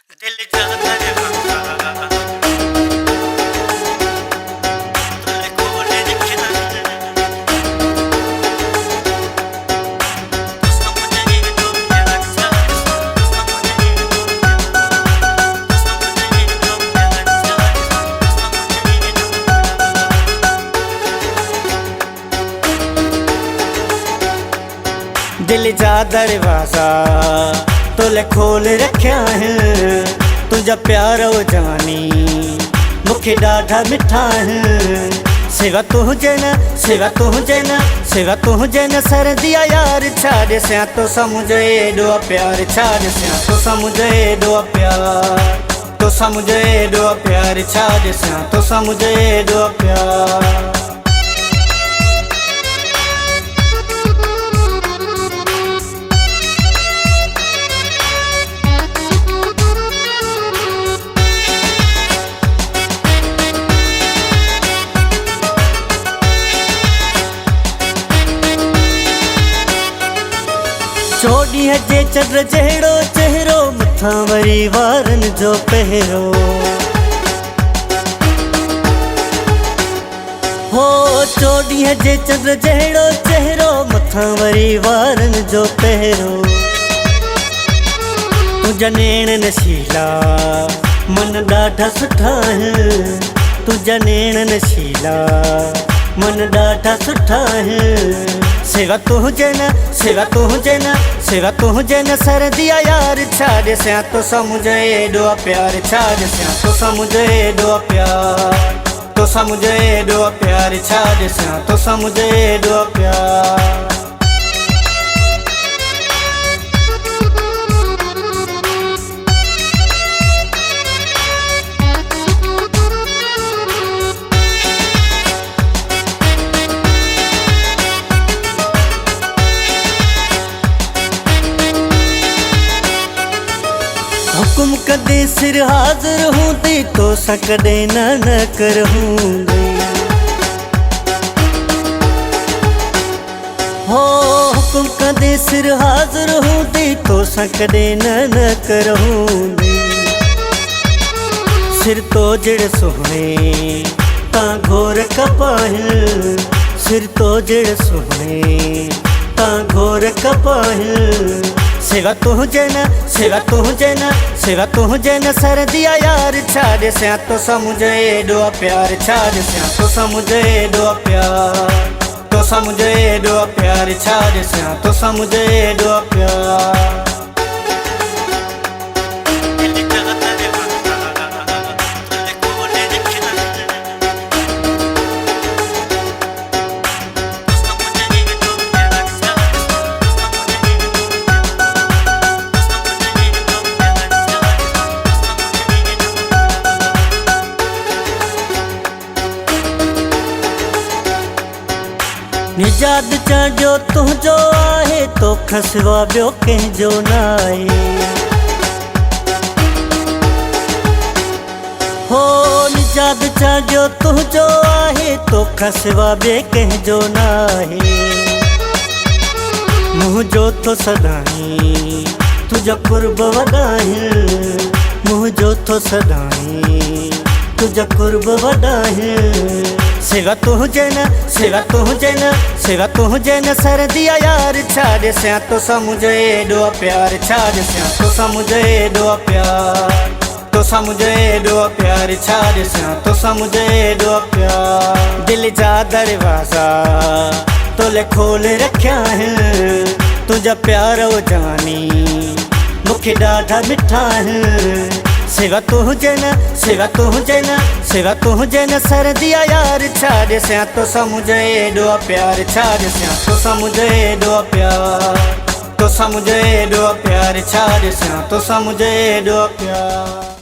दिल जाता रे बाबा तुले खोले रखना समझे तो प्यार चाहे समझे तो प्यार चाहे दिल जा दरवाजा तुले खोल रखिया है तुझा प्यार हो जानी मुखे डाढ़ा मिठा है सेवा तुझे न सेवा तुझे न सेवा तुझे न सर्दिया यार छाड़ से तो समझे दो प्यार छाड़ से तो समझे दो प्यार तो समझे दो प्यार छाड़ से तो समझे दो प्यार चोड़ी है जे चंद्र जहिड़ो चेहरो मथा वरी वारन जो पहरो हो चोड़ी है जे चंद्र जहिड़ो चेहरो मथा वरी वारन जो पहरो तुझा नैण नशीला मन ॾाढा सुठा है तुझा नैण नशीला मन ॾाढा सुठा है सेवा तुझे न सेवा तुझे न सेवा तुझे न सर्दिया यार छाड़ से तो समझे दो प्यार छाड़ से तो समझे दो प्यार तो समझे दो प्यार छाड़ से तो समझे दो प्यार हुकुम कदे सिर हाजिर हूँ दी तो सकदे न कर हूँगी हो हुकुम कदे सिर हाजिर हूँ दी तो सकदे न कर हूँगी सिर तो जड़ सोहने ता घोर कपाहिल सिर तो जड़ सोहने ता घोर कपाहिल सेवा तुझे न सेवा तुझे न सेवा तुझे न सर्दिया यार छाड़ से तो समझे दो प्यार छाड़ से तो समझे दो प्यार तो समझे दो प्यार छाड़ से तो समझे दो प्यार निजाद चांजो तुझो आहे तो खसवा बियो कंहिंजो न आहे हो निजाद चांजो तुझो आहे तो खसवा बियो कंहिंजो न आहे मुंहिंजो तो सदाई तुझा कुर्ब वॾाहिल मुंहिंजो तो सदाई तुझा कुर्ब वॾाहिल सेवा तुझे न सेवा तुझे न सेवा तुझे न सर्दिया यार छाड़ से तो समझे दो प्यार छाड़ से तो समझे दो प्यार तो समझे दो प्यार छाड़ से तो समझे दो प्यार दिल जा दरवाजा तुले खोल रखिया है तुझा प्यार हो जानी मुखे ॾाढा मिठा है सेवा तुझे न सेवा तुझे न सेवा तुझे न सर्दिया यार छाड़ से तो समझे दो प्यार छाड़ से तो समझे दो प्यार तो समझे दो प्यार छाड़ से तो समझे दो प्यार।